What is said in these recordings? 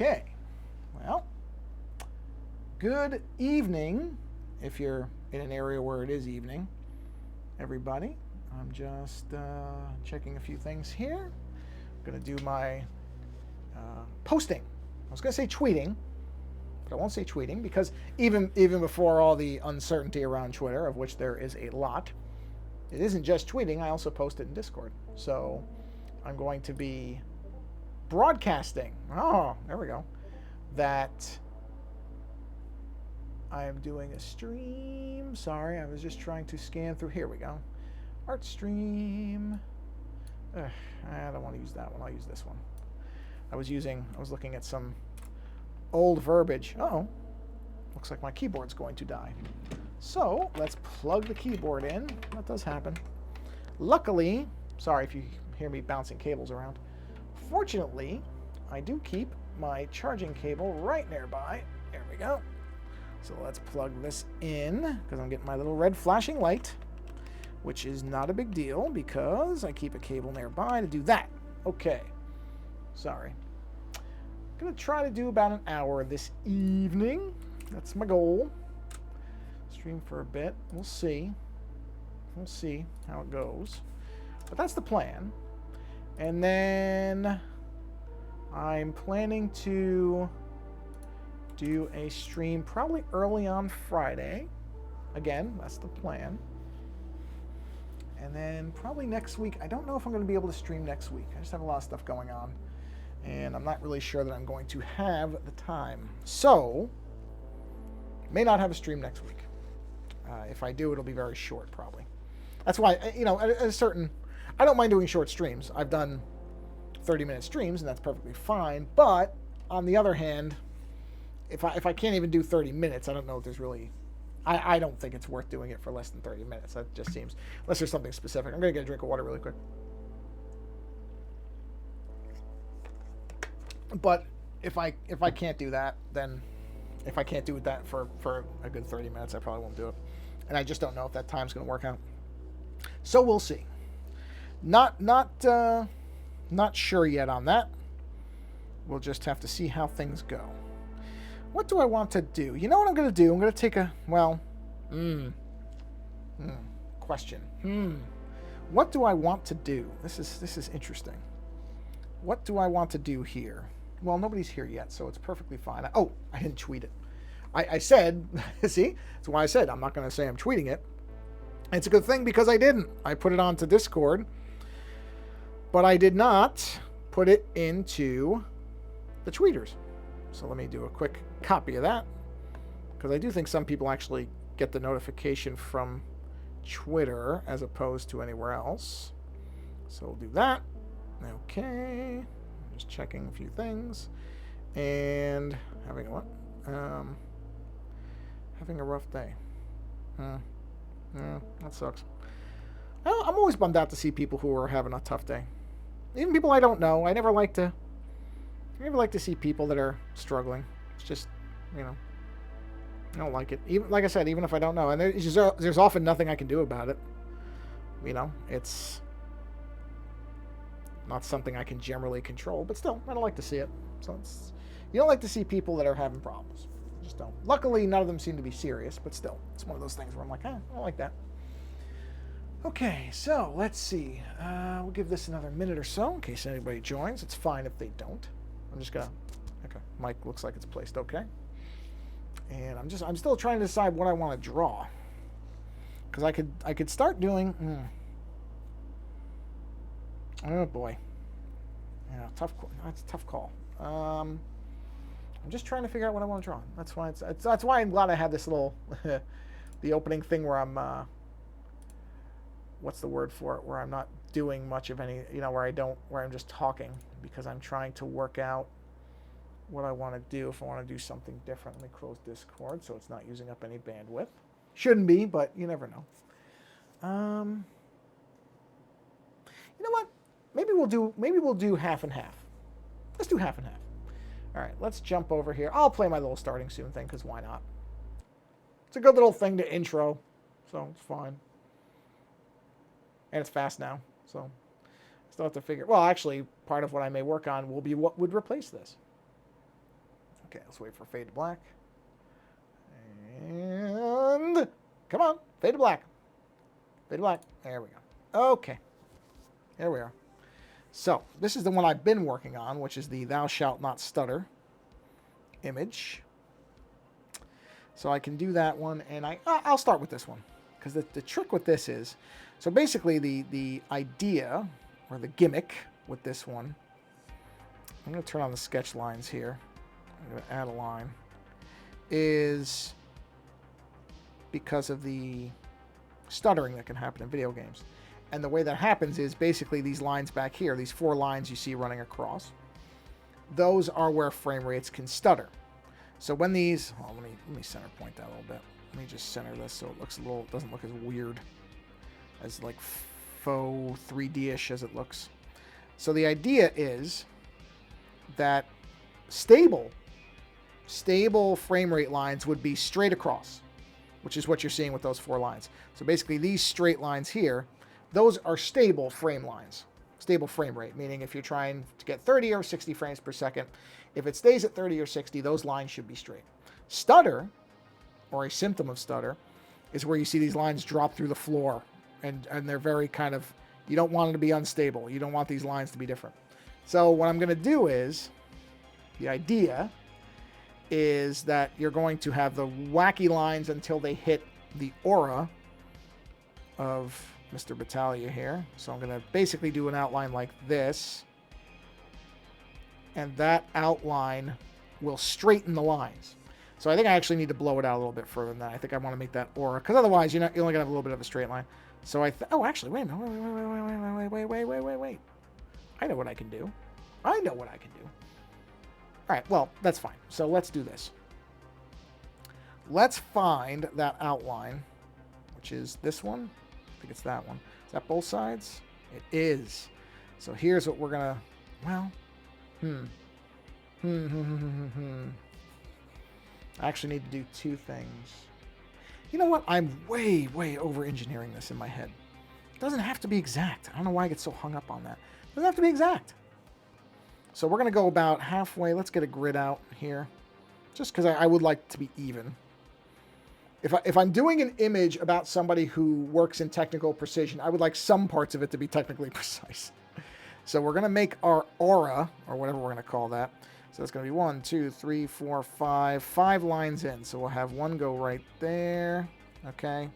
Okay. Well, good evening if you're in an area where it is evening, everybody. I'm just checking a few things here. I'm going to do my posting. I was going to say tweeting, but I won't say tweeting because even before all the uncertainty around Twitter, of which there is a lot, it isn't just tweeting. I also post it in Discord. So I'm going to be broadcasting. Oh, there we go. That I am doing a stream. Sorry, I was just trying to scan through. Here we go. Art stream. I don't want to use that one. I'll use this one. I was looking at some old verbiage. Uh-oh. Looks like my keyboard's going to die. So let's plug the keyboard in. That does happen. Luckily, sorry if you hear me bouncing cables around. Fortunately, I do keep my charging cable right nearby. There we go. So let's plug this in because I'm getting my little red flashing light, which is not a big deal because I keep a cable nearby to do that. Okay. Sorry. I'm going to try to do about an hour this evening. That's my goal. Stream for a bit. We'll see. We'll see how it goes. But that's the plan. And then I'm planning to do a stream probably early on Friday. Again, that's the plan. And then probably next week. I don't know if I'm going to be able to stream next week. I just have a lot of stuff going on. And I'm not really sure that I'm going to have the time. So, may not have a stream next week. If I do, it'll be very short, probably. That's why, at a certain... I don't mind doing short streams. I've done 30-minute streams, and that's perfectly fine. But, on the other hand, if I can't even do 30 minutes, I don't know if there's really... I don't think it's worth doing it for less than 30 minutes. That just seems... Unless there's something specific. I'm going to get a drink of water really quick. But if I can't do that, then... If I can't do that for a good 30 minutes, I probably won't do it. And I just don't know if that time's going to work out. So we'll see. Not sure yet on that. We'll just have to see how things go. What do I want to do? You know what I'm going to do? I'm going to take a, question. What do I want to do? This is interesting. What do I want to do here? Well, nobody's here yet, so it's perfectly fine. I didn't tweet it. I said, see? That's why I said I'm not going to say I'm tweeting it. And it's a good thing because I didn't. I put it onto Discord, but I did not put it into the tweeters. So let me do a quick copy of that because I do think some people actually get the notification from Twitter as opposed to anywhere else. So we'll do that. Okay. Just checking a few things and having a what? Having a rough day. That sucks. I'm always bummed out to see people who are having a tough day. Even people I don't know. I never like to see people that are struggling. It's just, I don't like it. Even like I said, even if I don't know, and there's often nothing I can do about it. It's not something I can generally control, but still, I don't like to see it. So you don't like to see people that are having problems. You just don't. Luckily, none of them seem to be serious, but still, it's one of those things where I'm like, I don't like that. Okay, so let's see. We'll give this another minute or so in case anybody joins. It's fine if they don't. I'm just gonna. Okay, mic looks like it's placed okay. And I'm still trying to decide what I want to draw. Because I could start doing. Oh boy. Yeah, tough. That's a tough call. I'm just trying to figure out what I want to draw. That's why I'm glad I had this little the opening thing where I'm what's the word for it? Where I'm not doing much of any, where I'm just talking because I'm trying to work out what I want to do. If I want to do something different, let me close Discord so it's not using up any bandwidth. Shouldn't be, but you never know. You know what? Maybe we'll do half and half. Let's do half and half. All right, let's jump over here. I'll play my little starting soon thing because why not? It's a good little thing to intro, so it's fine. And it's fast now, so still have to figure. Well, actually, part of what I may work on will be what would replace this. Okay, let's wait for fade to black. And come on, fade to black. Fade to black. There we go. Okay. There we are. So this is the one I've been working on, which is the thou shalt not stutter image. So I can do that one, and I'll start with this one. Because the trick with this is, so basically the idea, or the gimmick with this one, I'm going to turn on the sketch lines here. I'm going to add a line, is because of the stuttering that can happen in video games. And the way that happens is basically these lines back here, these 4 lines you see running across, those are where frame rates can stutter. So when these, oh, let me center point that a little bit. Let me just center this so it looks doesn't look as weird, as like faux 3D-ish as it looks. So the idea is that stable frame rate lines would be straight across, which is what you're seeing with those 4 lines. So basically these straight lines here, those are stable frame lines. Stable frame rate, meaning if you're trying to get 30 or 60 frames per second, if it stays at 30 or 60, those lines should be straight. Stutter, or a symptom of stutter, is where you see these lines drop through the floor, and they're very kind of, you don't want them to be unstable. You don't want these lines to be different. So what I'm going to do is, the idea is that you're going to have the wacky lines until they hit the aura of Mr. Battaglia here. So I'm going to basically do an outline like this, and that outline will straighten the lines. So I think I actually need to blow it out a little bit further than that. I think I want to make that aura, because otherwise you're only going to have a little bit of a straight line. So oh, actually, wait a minute. Wait. I know what I can do. All right, well, that's fine. So let's do this. Let's find that outline, which is this one. I think it's that one. Is that both sides? It is. So here's what we're going to, well, I actually need to do 2 things. You know what? I'm way over engineering this in my head. It doesn't have to be exact. I don't know why I get so hung up on that. It doesn't have to be exact. So we're going to go about halfway. Let's get a grid out here, just because I would like to be even. If I'm doing an image about somebody who works in technical precision, I would like some parts of it to be technically precise. So we're going to make our aura, or whatever we're going to call that. So it's going to be 1, 2, 3, 4, 5 lines in. So we'll have one go right there. Okay.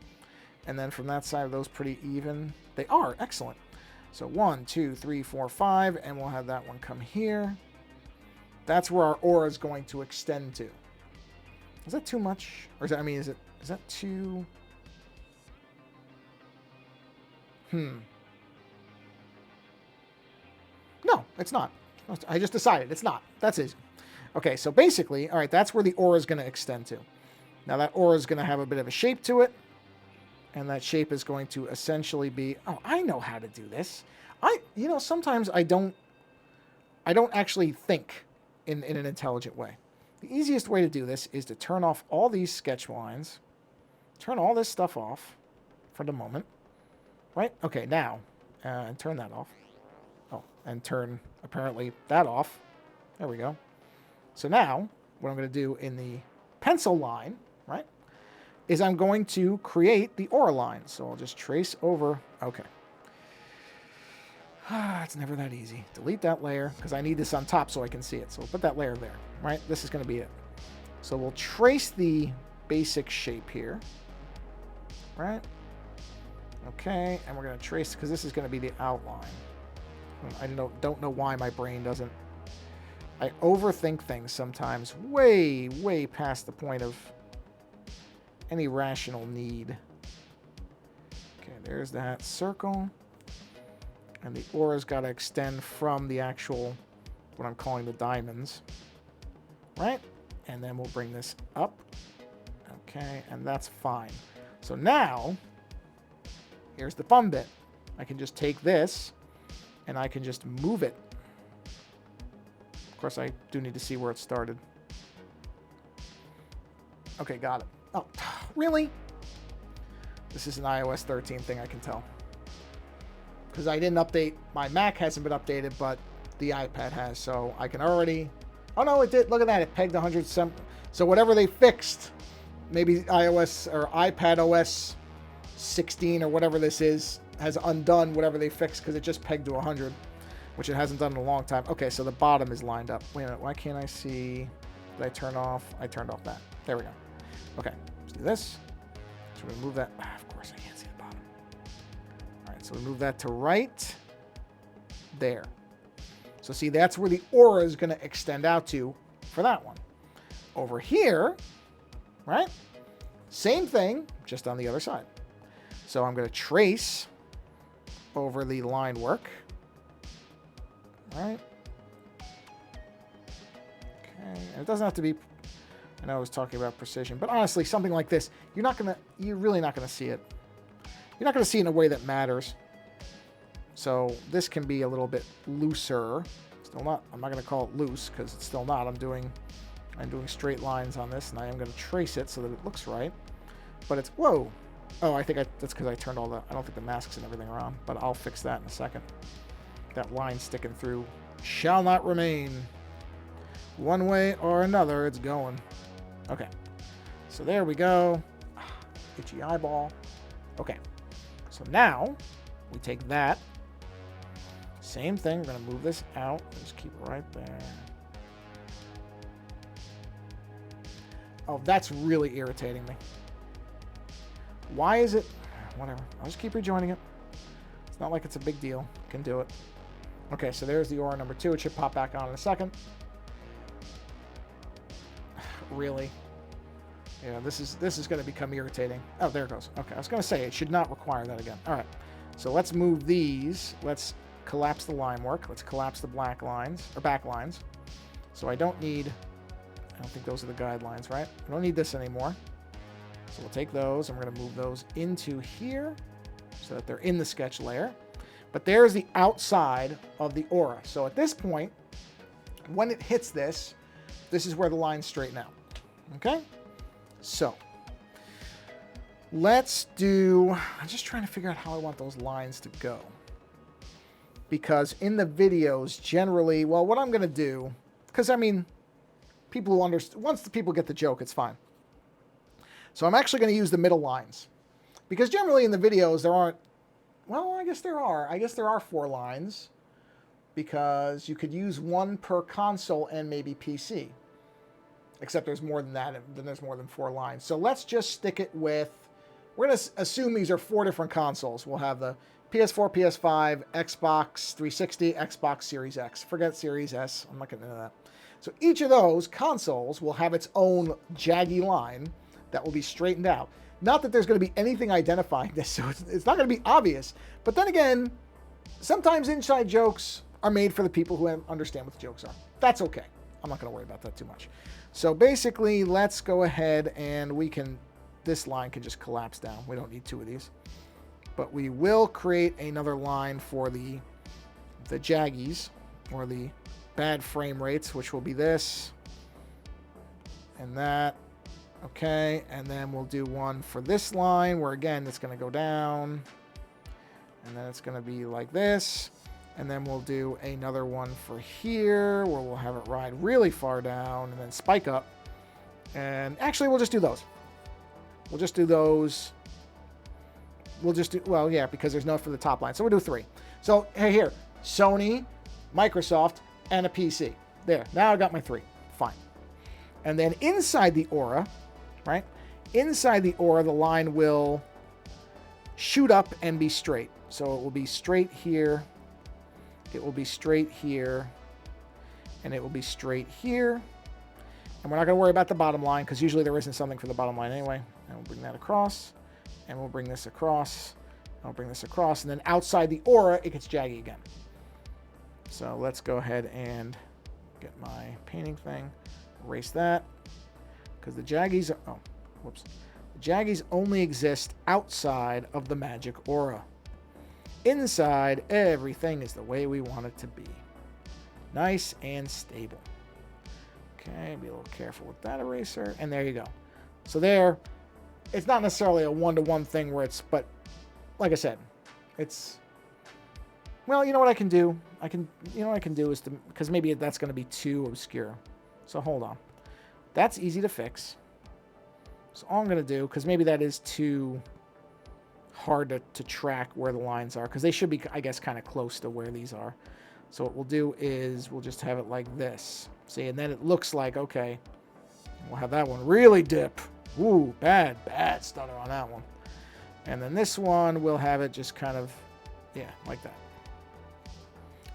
And then from that side, are those pretty even? They are. Excellent. So 1, 2, 3, 4, 5, and we'll have that one come here. That's where our aura is going to extend to. Is that too much? Or is that too... No, it's not. I just decided it's not. That's easy. Okay, so basically, all right, that's where the aura is going to extend to. Now that aura is going to have a bit of a shape to it, and that shape is going to essentially be, oh, I know how to do this. Sometimes I don't actually think in an intelligent way. The easiest way to do this is to turn off all these sketch lines, turn all this stuff off for the moment, right? Okay, now, and turn that off. Oh, and turn, apparently, that off. There we go. So now, what I'm going to do in the pencil line, right, is I'm going to create the aura line. So I'll just trace over. Okay. It's never that easy. Delete that layer, because I need this on top so I can see it. So we'll put that layer there, right? This is going to be it. So we'll trace the basic shape here, right? Okay, and we're going to trace, because this is going to be the outline. I don't know why my brain doesn't... I overthink things sometimes way past the point of any rational need. Okay, there's that circle. And the aura's got to extend from the actual, what I'm calling the diamonds. Right? And then we'll bring this up. Okay, and that's fine. So now, here's the fun bit. I can just take this, and I can just move it. Of course, I do need to see where it started. Okay, got it. Oh, really? This is an iOS 13 thing, I can tell. Because I didn't update, my Mac hasn't been updated, but the iPad has, so I can already Oh, no, it did. Look at that. It pegged 100. So whatever they fixed, maybe iOS or iPad OS 16 or whatever this is, has undone whatever they fixed because it just pegged to 100, which it hasn't done in a long time. Okay, so the bottom is lined up. Wait a minute. Why can't I see? Did I turn off? I turned off that. There we go. Okay, let's do this. So we move that. Of course, I can't see the bottom. All right, so we move that to right there. So see, that's where the aura is going to extend out to for that one. Over here, right? Same thing, just on the other side. So I'm going to trace over the line work. Right? Okay, and it doesn't have to be, I know I was talking about precision, but honestly, something like this, you're really not going to see it. You're not going to see it in a way that matters. So this can be a little bit looser. Still not, I'm not going to call it loose because it's still not. I'm doing straight lines on this, and I am going to trace it so that it looks right. But it's, whoa. Oh, I think that's because I turned all the, I don't think the masks and everything are on, but I'll fix that in a second. That line sticking through shall not remain. One way or another, it's going. Okay. So there we go. Itchy eyeball. Okay. So now we take that. Same thing. We're going to move this out. Just keep it right there. Oh, that's really irritating me. Why is it? Whatever. I'll just keep rejoining it. It's not like it's a big deal. Can do it. Okay, so there's the aura number 2. It should pop back on in a second. Really? Yeah, this is going to become irritating. Oh, there it goes. Okay, I was going to say it should not require that again. All right. So let's move these. Let's collapse the line work. Let's collapse the black lines or back lines. So I don't think those are the guidelines, right? I don't need this anymore. So we'll take those and we're going to move those into here so that they're in the sketch layer. But there's the outside of the aura. So at this point, when it hits this, this is where the lines straighten out. Okay? So let's do, I'm just trying to figure out how I want those lines to go. Because in the videos, generally, well, what I'm going to do, because I mean, people who understand, once the people get the joke, it's fine. So I'm actually going to use the middle lines. Because generally in the videos, there aren't, well, I guess there are. I guess there are 4 lines. Because you could use 1 per console and maybe PC. Except there's more than that, then there's more than 4 lines. So let's just stick it with, we're going to assume these are 4 different consoles. We'll have the PS4, PS5, Xbox 360, Xbox Series X. Forget Series S. I'm not getting into that. So each of those consoles will have its own jaggy line that will be straightened out. Not that there's going to be anything identifying this, so it's not going to be obvious. But then again, sometimes inside jokes are made for the people who understand what the jokes are. That's okay. I'm not going to worry about that too much. So basically, let's go ahead and this line can just collapse down. We don't need 2 of these. But we will create another line for the jaggies, or the bad frame rates, which will be this and that. Okay, and then we'll do one for this line where, again, it's going to go down. And then it's going to be like this. And then we'll do another one for here where we'll have it ride really far down and then spike up. And actually, we'll just do those. We'll just do those. We'll just do, well, yeah, because there's no for the top line. So we'll do 3. So, hey, here, Sony, Microsoft, and a PC. There, now I got my 3. Fine. And then inside the aura, right? Inside the aura, the line will shoot up and be straight. So it will be straight here. It will be straight here. And it will be straight here. And we're not going to worry about the bottom line because usually there isn't something for the bottom line anyway. And we'll bring that across. And we'll bring this across. I'll bring this across. And then outside the aura, it gets jaggy again. So let's go ahead and get my painting thing. Erase that. Because the jaggies are, oh, whoops. The jaggies only exist outside of the magic aura. Inside, everything is the way we want it to be. Nice and stable. Okay, be a little careful with that eraser. And there you go. So there, it's not necessarily a one-to-one thing where it's, but like I said, it's, well, you know what I can do? You know what I can do is because maybe that's going to be too obscure. So hold on. That's easy to fix. So all I'm going to do, because maybe that is too hard to track where the lines are, because they should be, I guess, kind of close to where these are. So what we'll do is we'll just have it like this. See, and then it looks like, okay, we'll have that one really dip. Ooh, bad stutter on that one. And then this one, we'll have it just kind of, yeah, like that.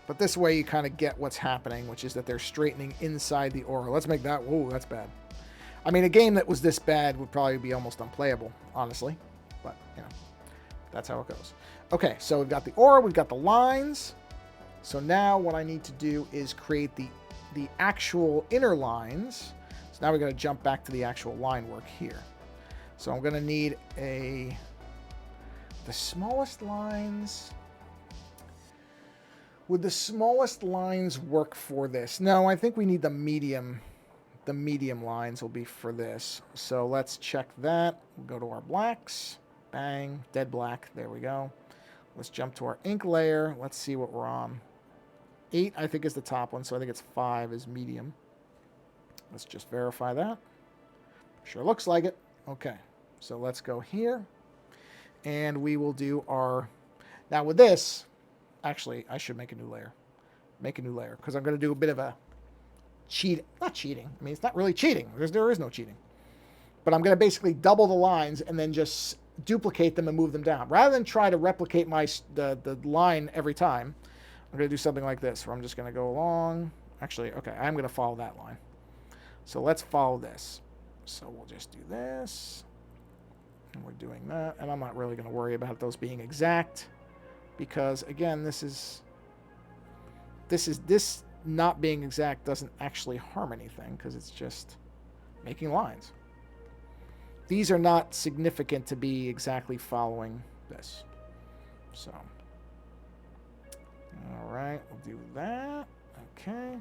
But this way you kind of get what's happening, which is that they're straightening inside the aura. Let's make that, whoa, that's bad. I mean, a game that was this bad would probably be almost unplayable, honestly. But, you know, that's how it goes. Okay, so we've got the aura, we've got the lines. So now what I need to do is create the actual inner lines. So now we're going to jump back to the actual line work here. So I'm going to need the smallest lines. Would the smallest lines work for this? No, I think we need the medium. The medium lines will be for this. So let's check that. We'll go to our blacks. Bang, dead black. There we go. Let's jump to our ink layer. Let's see what we're on. 8, I think, is the top one, so I think it's 5 is medium. Let's just verify that. Sure looks like it. Okay, so let's go here. And we will do our... Now with this, actually, I should make a new layer. Make a new layer, because I'm going to do a bit of a not cheating. I mean, it's not really cheating. There is no cheating. But I'm going to basically double the lines and then just duplicate them and move them down. Rather than try to replicate the line every time, I'm going to do something like this, where I'm just going to go along. Actually, okay, I'm going to follow that line. So let's follow this. So we'll just do this. And we're doing that. And I'm not really going to worry about those being exact. Because, again, this not being exact doesn't actually harm anything, because it's just making lines. These are not significant to be exactly following this. So, all right, we'll do that. Okay.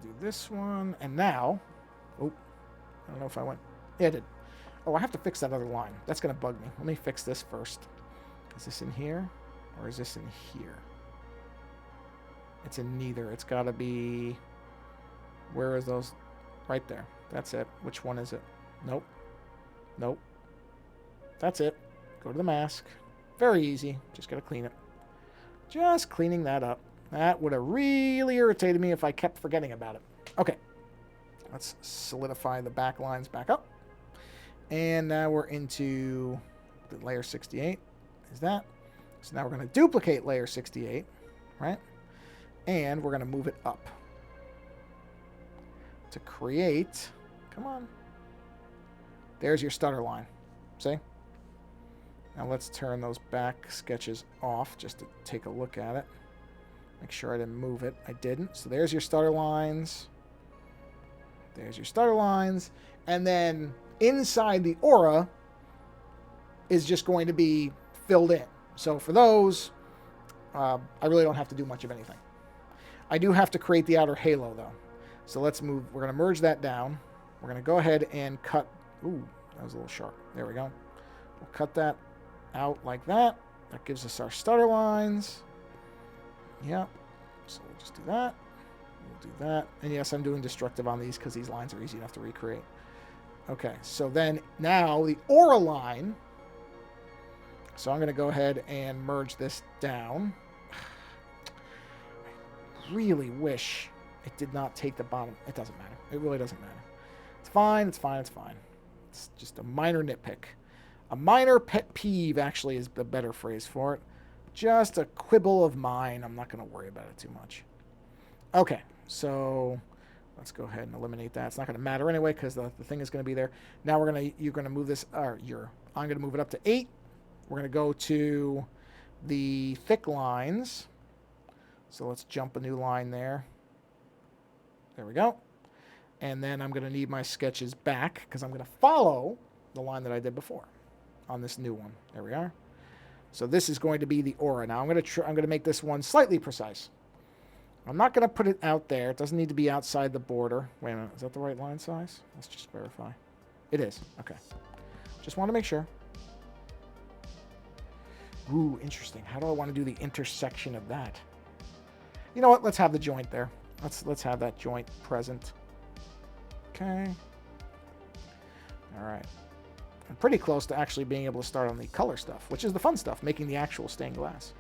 Do this one. And now, oh, I don't know if I went. Yeah, I did. Oh, I have to fix that other line. That's going to bug me. Let me fix this first. Is this in here? Or is this in here? It's in neither. It's got to be... Where is those? Right there. That's it. Which one is it? Nope. Nope. That's it. Go to the mask. Very easy. Just got to clean it. Just cleaning that up. That would have really irritated me if I kept forgetting about it. Okay. Let's solidify the back lines back up. And now we're into the layer 68. Is that? So now we're going to duplicate layer 68, right? And we're going to move it up to create, come on. There's your stutter line. See? Now let's turn those back sketches off just to take a look at it. Make sure I didn't move it. I didn't. So there's your stutter lines. There's your stutter lines. And then inside the aura is just going to be filled in. So for those, I really don't have to do much of anything. I do have to create the outer halo, though. So let's move. We're going to merge that down. We're going to go ahead and cut. Ooh, that was a little sharp. There we go. We'll cut that out like that. That gives us our stutter lines. Yep. So we'll just do that. We'll do that. And yes, I'm doing destructive on these because these lines are easy enough to recreate. Okay, so then now the aura line. So I'm going to go ahead and merge this down. I really wish it did not take the bottom. It doesn't matter. It really doesn't matter. It's fine. It's fine. It's fine. It's just a minor nitpick. A minor pet peeve, actually, is the better phrase for it. Just a quibble of mine. I'm not going to worry about it too much. Okay, so let's go ahead and eliminate that. It's not going to matter anyway because the thing is going to be there. Now you're going to move this, I'm going to move it up to 8. We're going to go to the thick lines. So let's jump a new line there. There we go. And then I'm going to need my sketches back because I'm going to follow the line that I did before on this new one. There we are. So this is going to be the aura. Now I'm going to make this one slightly precise. I'm not going to put it out there. It doesn't need to be outside the border. Wait a minute. Is that the right line size? Let's just verify. It is. Okay. Just want to make sure. Ooh, interesting. How do I want to do the intersection of that? You know what? Let's have the joint there. Let's have that joint present. Okay. All right. I'm pretty close to actually being able to start on the color stuff, which is the fun stuff, making the actual stained glass.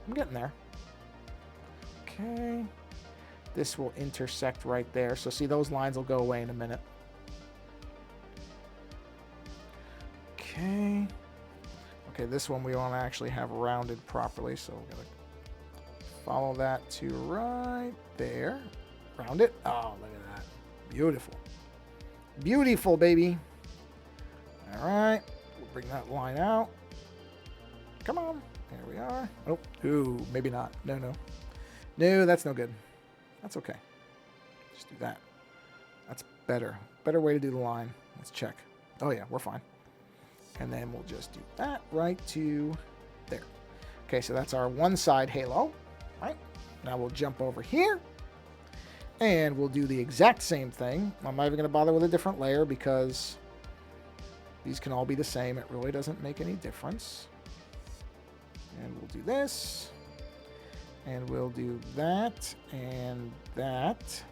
I'm getting there. Okay. This will intersect right there. So see, those lines will go away in a minute. Okay. Okay, this one we want to actually have rounded properly, so we're going to follow that to right there. Round it. Oh, look at that. Beautiful. Beautiful, baby. All right. We'll bring that line out. Come on. There we are. Oh, ooh, maybe not. No, no. No, that's no good. That's okay. Just do that. That's better. Better way to do the line. Let's check. Oh, yeah, we're fine. And then we'll just do that right to there. Okay, so that's our one side halo. Right. Now we'll jump over here. And we'll do the exact same thing. I'm not even going to bother with a different layer because these can all be the same. It really doesn't make any difference. And we'll do this. And we'll do that and that.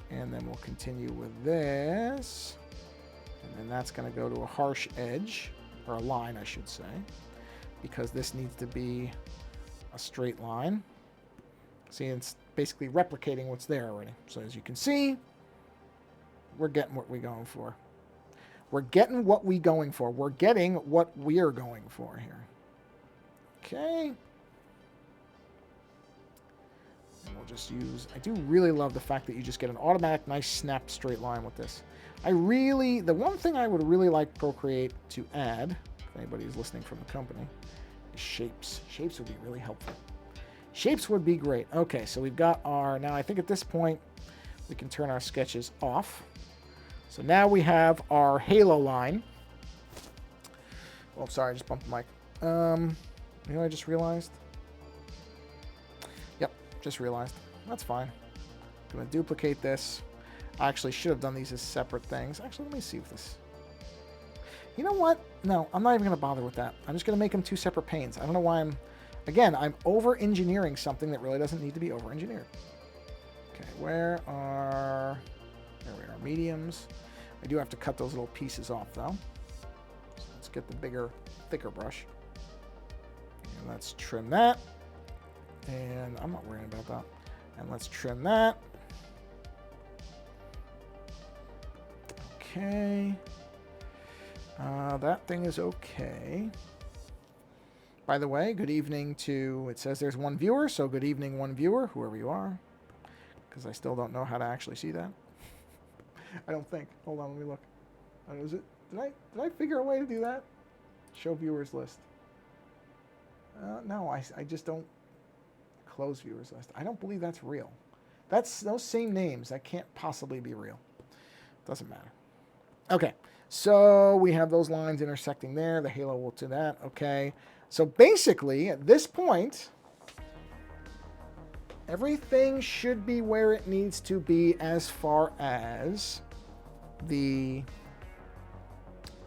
And then we'll continue with this. And then that's going to go to a harsh edge, or a line, I should say, because this needs to be a straight line. See, it's basically replicating what's there already. So as you can see, we're getting what we're going for. We're getting what we're going for. We're getting what we're going for here. Okay. And we'll just use... I do really love the fact that you just get an automatic nice snap straight line with this. The one thing I would really like Procreate to add, if anybody's listening from the company, is shapes. Shapes would be really helpful. Shapes would be great. Okay, so we've got our... Now, I think at this point, we can turn our sketches off. So now we have our halo line. Oh, sorry, I just bumped the mic. You know what I just realized? Yep, just realized. That's fine. I'm going to duplicate this. I actually should have done these as separate things. Actually, let me see if this... You know what? No, I'm not even going to bother with that. I'm just going to make them two separate panes. I don't know why I'm... Again, I'm over-engineering something that really doesn't need to be over-engineered. Okay, where are... There we are, mediums. I do have to cut those little pieces off, though. So let's get the bigger, thicker brush. And let's trim that. And I'm not worrying about that. And let's trim that. Okay. That thing is okay. By the way, good evening to... It says there's one viewer, so good evening, one viewer, whoever you are. Because I still don't know how to actually see that. I don't think. Hold on, let me look. Is it? Did I figure a way to do that? Show viewers list. No, I just don't... Close viewers list. I don't believe that's real. That's those same names. That can't possibly be real. Doesn't matter. Okay, so we have those lines intersecting there. The halo will do that. Okay, so basically at this point, everything should be where it needs to be as far as the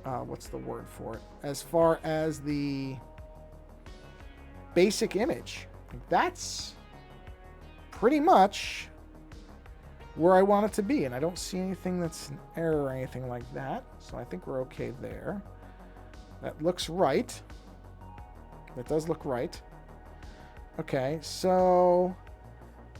what's the word for it? As far as the basic image. That's pretty much where I want it to be, and I don't see anything that's an error or anything like that, so I think we're okay there. That looks right. That does look right. Okay, so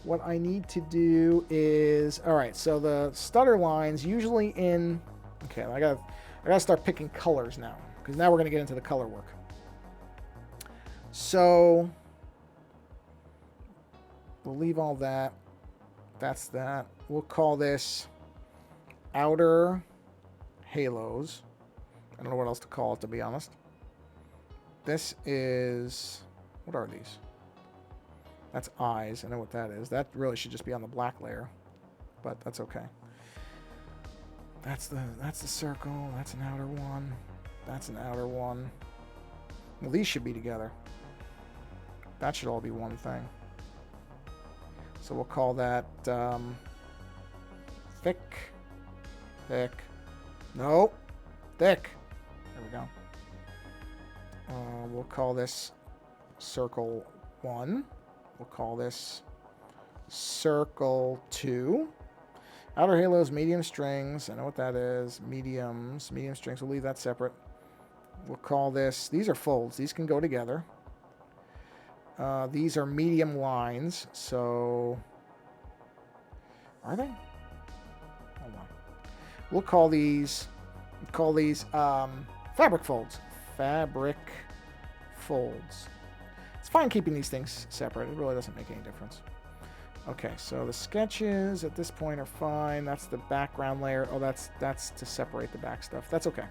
what I need to do is... Alright, so the stutter lines usually in... Okay, I gotta start picking colors now, because now we're going to get into the color work. So we'll leave all that. That's that. We'll call this outer halos. I don't know what else to call it, to be honest. This is... What are these? That's eyes. I know what that is. That really should just be on the black layer, but that's okay. That's the circle. That's an outer one. That's an outer one. Well, these should be together. That should all be one thing. So we'll call that thick. No, thick. There we go. We'll call this circle 1. We'll call this circle 2. Outer halos, medium strings. I know what that is. Medium strings. We'll leave that separate. We'll call this, these are folds. These can go together. These are medium lines. So, are they? Hold on. We'll call these fabric folds. Fabric folds. It's fine keeping these things separate. It really doesn't make any difference. Okay, so the sketches at this point are fine. That's the background layer. Oh, that's to separate the back stuff. That's okay.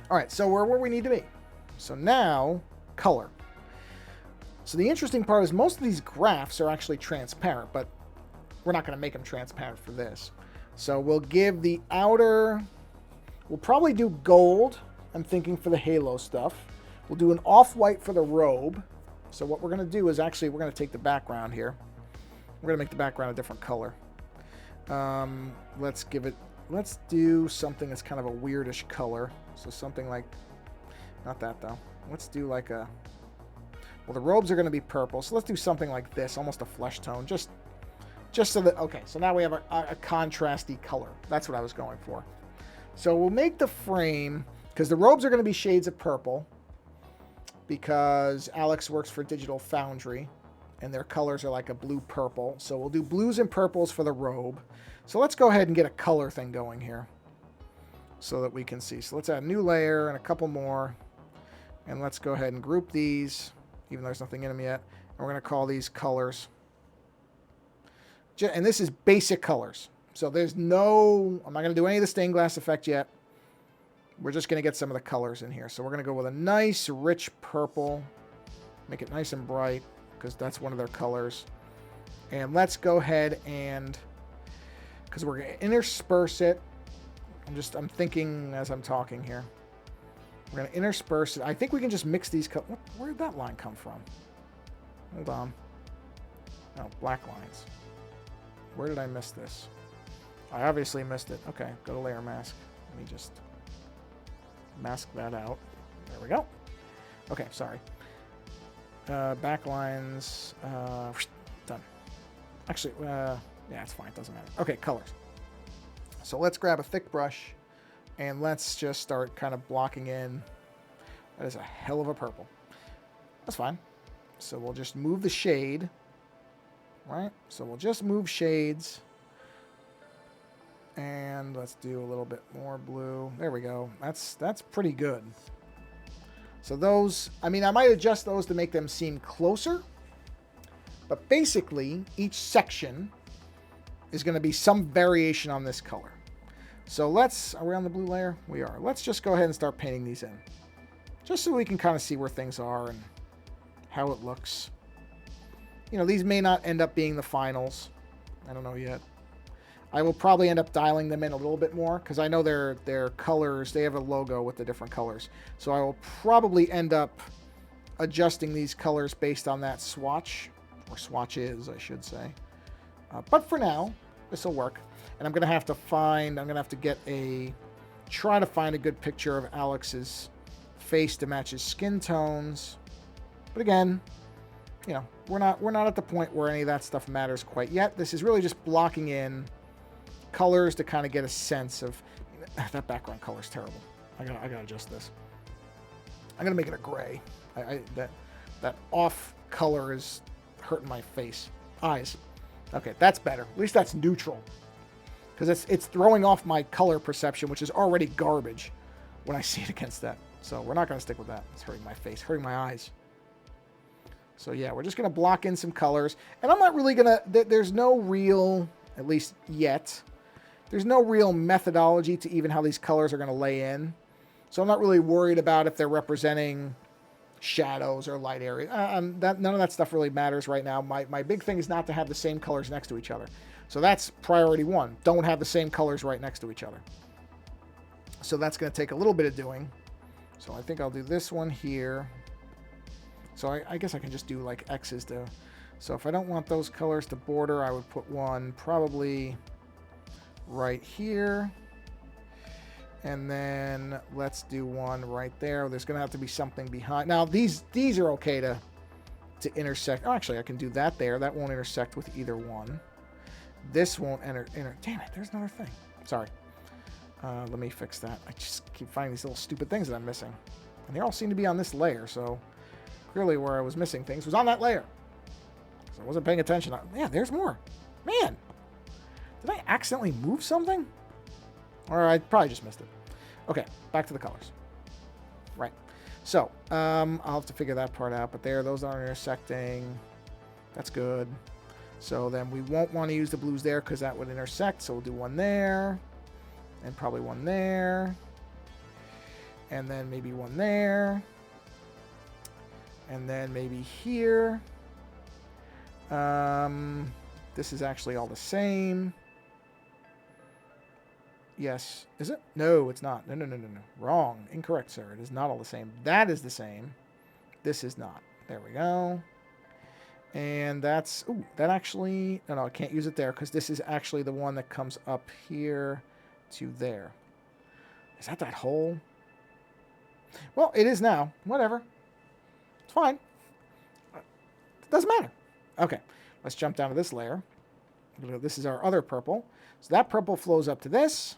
All right, so we're where we need to be. So now, color. So the interesting part is most of these graphs are actually transparent, but we're not going to make them transparent for this. So we'll give the outer, we'll probably do gold, I'm thinking, for the halo stuff. We'll do an off-white for the robe. So what we're going to do is actually, we're going to take the background here. We're going to make the background a different color. Let's do something that's kind of a weirdish color. So something like, not that though. Let's do like a, well, the robes are going to be purple. So let's do something like this, almost a flesh tone. Just so that, okay, so now we have a contrasty color. That's what I was going for. So we'll make the frame, because the robes are going to be shades of purple, because Alex works for Digital Foundry, and their colors are like a blue-purple. So we'll do blues and purples for the robe. So let's go ahead and get a color thing going here so that we can see. So let's add a new layer and a couple more. And let's go ahead and group these, even though there's nothing in them yet. And we're going to call these colors. And this is basic colors. So there's no, I'm not going to do any of the stained glass effect yet. We're just going to get some of the colors in here. So we're going to go with a nice, rich purple. Make it nice and bright, because that's one of their colors. And let's go ahead and, because we're going to intersperse it. I'm thinking as I'm talking here. We're going to intersperse it. I think we can just mix these colors. Where did that line come from? Hold on. Oh, black lines. Where did I miss this? I obviously missed it. Okay, go to layer mask. Let me just mask that out. There we go. Okay, sorry. Backlines. Done. Actually, yeah, it's fine. It doesn't matter. Okay, colors. So let's grab a thick brush and let's just start kind of blocking in. That is a hell of a purple. That's fine. So we'll just move the shade. Right? So we'll just move shades. And let's do a little bit more blue. There we go. That's pretty good. So those, I mean, I might adjust those to make them seem closer. But basically, each section is going to be some variation on this color. So are we on the blue layer? We are. Let's just go ahead and start painting these in. Just so we can kind of see where things are and how it looks. You know, these may not end up being the finals. I don't know yet. I will probably end up dialing them in a little bit more because I know their colors, they have a logo with the different colors. So I will probably end up adjusting these colors based on that swatch, or swatches, I should say. But for now, this will work. And I'm going to have to try to find a good picture of Alex's face to match his skin tones. But again, you know, we're not at the point where any of that stuff matters quite yet. This is really just blocking in colors to kind of get a sense of that background color is terrible. I gotta adjust this. I'm gonna make it a gray. That off color is hurting my face. Eyes. Okay, that's better. At least that's neutral. Because it's throwing off my color perception, which is already garbage when I see it against that. So we're not gonna stick with that. It's hurting my face, hurting my eyes. So yeah, we're just gonna block in some colors. And I'm not really gonna, there's no real, at least yet, there's no real methodology to even how these colors are going to lay in. So I'm not really worried about if they're representing shadows or light areas. None of that stuff really matters right now. My big thing is not to have the same colors next to each other. So that's priority one. Don't have the same colors right next to each other. So that's going to take a little bit of doing. So I think I'll do this one here. So I guess I can just do like X's to... So if I don't want those colors to border, I would put one probably right here. And then let's do one right there. There's going to have to be something behind. Now, these are okay to to intersect. Oh, actually, I can do that there. That won't intersect with either one. This won't enter. Damn it, there's another thing. Sorry. Let me fix that. I just keep finding these little stupid things that I'm missing. And they all seem to be on this layer, so clearly where I was missing things was on that layer. So I wasn't paying attention. Yeah, there's more. Man, did I accidentally move something? Or I probably just missed it. Okay, back to the colors. Right. So, I'll have to figure that part out. But those aren't intersecting. That's good. So then we won't want to use the blues there because that would intersect. So we'll do one there. And probably one there. And then maybe one there. And then maybe here. This is actually all the same. Yes. Is it? No, it's not. No. Wrong. Incorrect, sir. It is not all the same. That is the same. This is not. There we go. And that's... Ooh, that actually... No, I can't use it there because this is actually the one that comes up here to there. Is that hole? Well, it is now. Whatever. It's fine. It doesn't matter. Okay. Let's jump down to this layer. This is our other purple. So that purple flows up to this.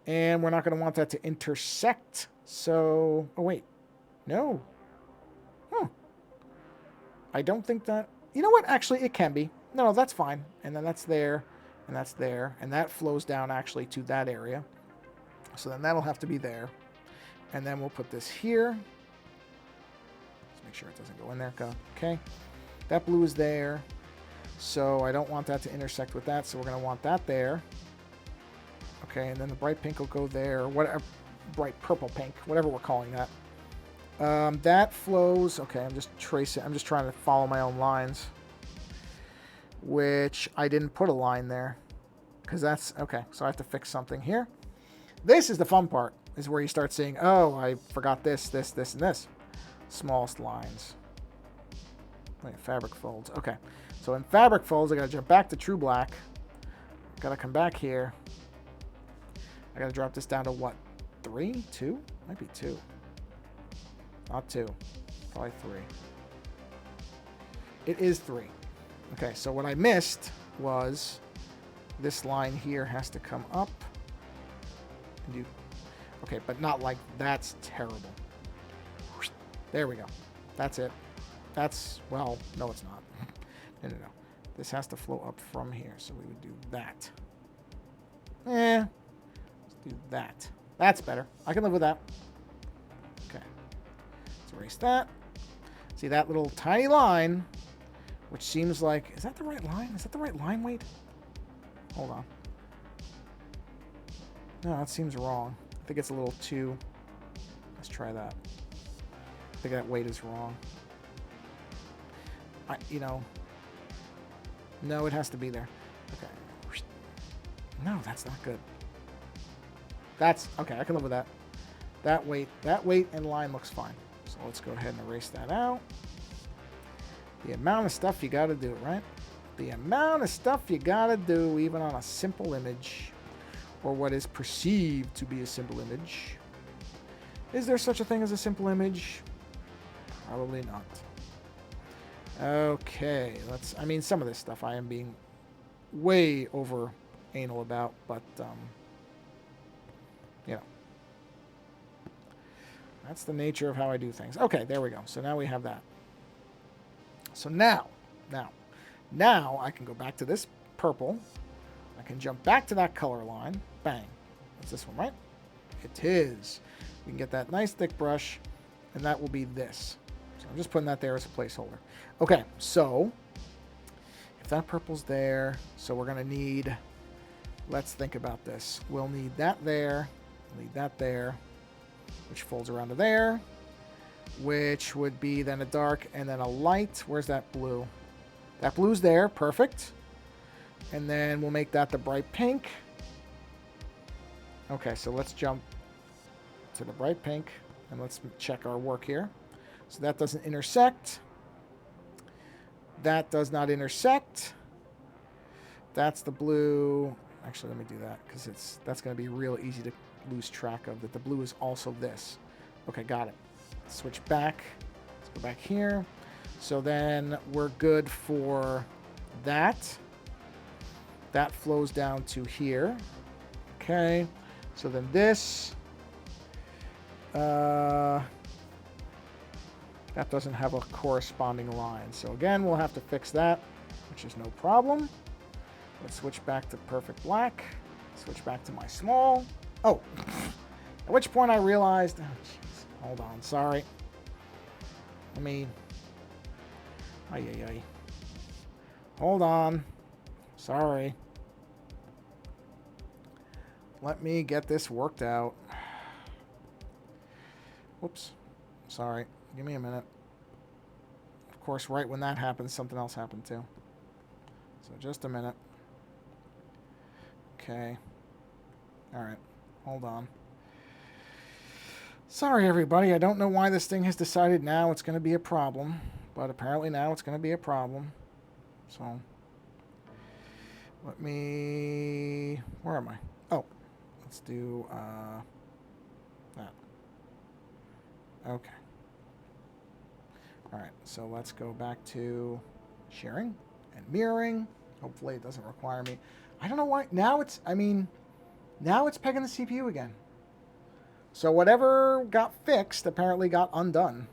And we're not going to want that to intersect. So... Oh, wait. No. I don't think that... You know what? Actually, it can be. No, that's fine. And then that's there. And that's there. And that flows down, actually, to that area. So then that'll have to be there. And then we'll put this here. Let's make sure it doesn't go in there. Go. Okay. That blue is there. So I don't want that to intersect with that. So we're going to want that there. Okay. And then the bright pink will go there. Whatever. Bright purple pink. Whatever we're calling that. That flows. Okay. I'm just tracing. I'm just trying to follow my own lines. Which I didn't put a line there. Because that's... Okay. So I have to fix something here. This is the fun part. Is where you start seeing, oh, I forgot this, and this. Smallest lines. Wait, fabric folds. Okay. So in fabric folds, I got to jump back to true black. Got to come back here. I got to drop this down to what? 3? 2? Might be 2. Not 2. Probably 3. It is 3. Okay, so what I missed was this line here has to come up. And do... Okay, but not like that's terrible. There we go. That's it. That's, well, no, it's not. No. This has to flow up from here, so we would do that. Let's do that. That's better. I can live with that. Okay. Let's erase that. See that little tiny line, which seems like... Is that the right line? Is that the right line weight? Hold on. No, that seems wrong. I think it's a little too... Let's try that. I think that weight is wrong. No, it has to be there. Okay. No, that's not good. That's... Okay, I can live with that. That weight and line looks fine. So let's go ahead and erase that out. The amount of stuff you gotta do, right? The amount of stuff you gotta do, even on a simple image. Or what is perceived to be a simple image. Is there such a thing as a simple image? Probably not. Okay, I mean, some of this stuff I am being way over anal about, but, you know. That's the nature of how I do things. Okay, there we go. So now we have that. So now I can go back to this purple. I can jump back to that color line. Bang. That's this one, right? It is. We can get that nice thick brush, and that will be this. So I'm just putting that there as a placeholder. Okay, so if that purple's there, so we're going to need, let's think about this. We'll need that there, need that there, which folds around to there, which would be then a dark and then a light. Where's that blue? That blue's there. Perfect. And then we'll make that the bright pink. Okay, so let's jump to the bright pink and let's check our work here. So that doesn't intersect. That does not intersect. That's the blue. Actually, let me do that because that's going to be real easy to lose track of, that the blue is also this. Okay, got it. Switch back. Let's go back here. So then we're good for that. That flows down to here. Okay. So then this... that doesn't have a corresponding line. So again, we'll have to fix that, which is no problem. Let's switch back to perfect black. Switch back to my small. Oh, at which point I realized, oh, jeez, hold on, sorry. Let me, ay. Hold on, sorry. Let me get this worked out. Whoops, sorry, give me a minute. Of course, right when that happens, something else happened too. So just a minute. Okay. All right. Hold on. Sorry, everybody. I don't know why this thing has decided now it's going to be a problem. But apparently now it's going to be a problem. So, let me... Where am I? Oh. Let's do that. Okay. All right. So, let's go back to sharing and mirroring. Hopefully it doesn't require me. I don't know why. Now it's, now it's pegging the CPU again. So whatever got fixed apparently got undone.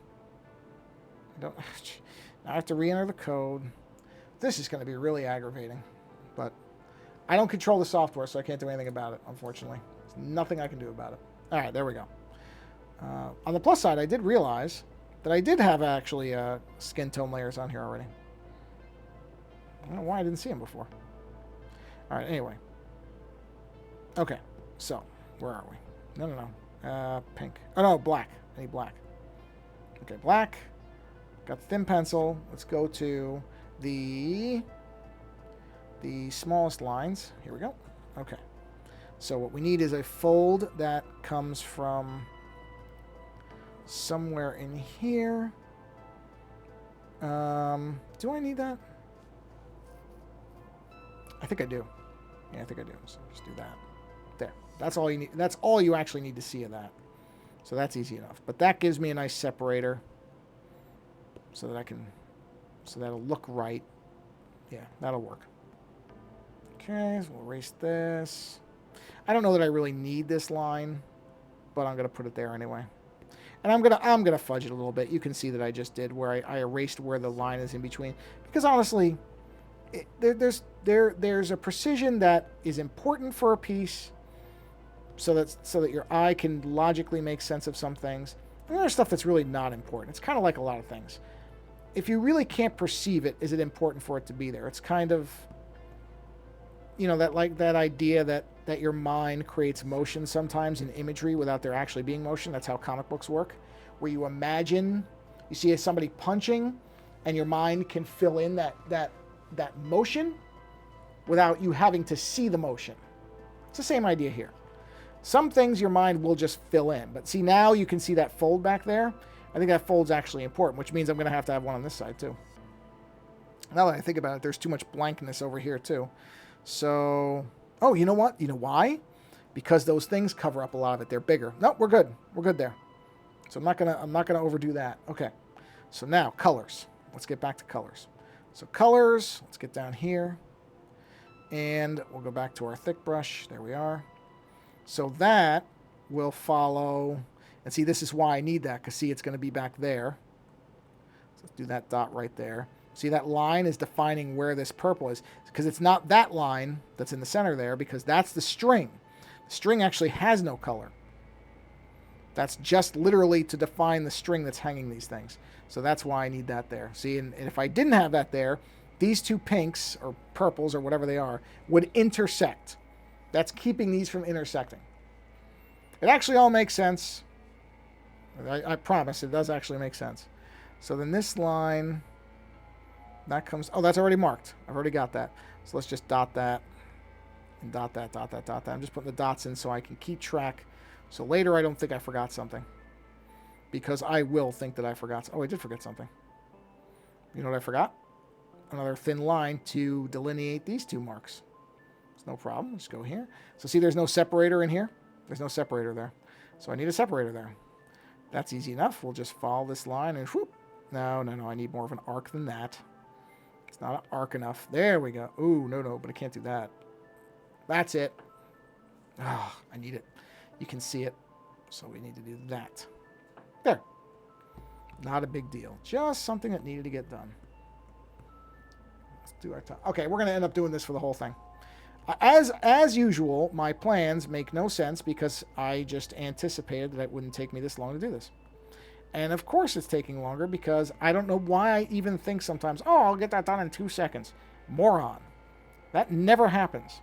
Now I have to re-enter the code. This is going to be really aggravating. But I don't control the software, so I can't do anything about it, unfortunately. There's nothing I can do about it. All right, there we go. On the plus side, I did realize that I did have actually skin tone layers on here already. I don't know why I didn't see them before. All right, anyway. Okay, so, where are we? No. Pink. Oh, no, black. I need black. Okay, black. Got the thin pencil. Let's go to the smallest lines. Here we go. Okay. So what we need is a fold that comes from somewhere in here. Do I need that? I think I do. Yeah, I think I do. So just do that. There. That's all you need. That's all you actually need to see of that. So that's easy enough. But that gives me a nice separator so that I can, so that'll look right. Yeah, that'll work. Okay, so we'll erase this. I don't know that I really need this line, but I'm going to put it there anyway. And I'm gonna fudge it a little bit. You can see that I just did where I erased where the line is in between. Because honestly, there's a precision that is important for a piece, so that your eye can logically make sense of some things. And there's stuff that's really not important. It's kind of like a lot of things. If you really can't perceive it, is it important for it to be there? It's kind of, you know, that idea that your mind creates motion sometimes in imagery without there actually being motion. That's how comic books work, where you imagine, you see somebody punching, and your mind can fill in that motion without you having to see the motion. It's the same idea here. Some things your mind will just fill in. But see, now you can see that fold back there. I think that fold's actually important, which means I'm going to have one on this side too. Now that I think about it, there's too much blankness over here too. So, oh, you know what? You know why? Because those things cover up a lot of it. They're bigger. No, we're good. We're good there. So I'm not gonna overdo that. Okay. So now colors. Let's get back to colors. So colors, let's get down here. And we'll go back to our thick brush. There we are. So that will follow, and see, this is why I need that, because see, it's going to be back there. So let's do that dot right there. See, that line is defining where this purple is, because it's not that line that's in the center there, because that's the string. The string actually has no color. That's just literally to define the string that's hanging these things. So that's why I need that there. See, and if I didn't have that there, these two pinks, or purples, or whatever they are, would intersect. That's keeping these from intersecting. It actually all makes sense. I promise it does actually make sense. So then this line, that comes, oh, that's already marked. I've already got that. So let's just dot that, and dot that, dot that, dot that. I'm just putting the dots in so I can keep track. So later I don't think I forgot something. Because I will think that I forgot. Oh, I did forget something. You know what I forgot? Another thin line to delineate these two marks. No problem. Just go here. So see, there's no separator in here. There's no separator there. So I need a separator there. That's easy enough. We'll just follow this line and whoop, No, no, no. I need more of an arc than that. It's not an arc enough. There we go. Ooh, no, no, but I can't do that. That's it. Oh, I need it. You can see it. So we need to do that. There. Not a big deal. Just something that needed to get done. Let's do our time. Okay, we're going to end up doing this for the whole thing. As usual, my plans make no sense because I just anticipated that it wouldn't take me this long to do this. And of course it's taking longer because I don't know why I even think sometimes, oh, I'll get that done in 2 seconds. Moron. That never happens.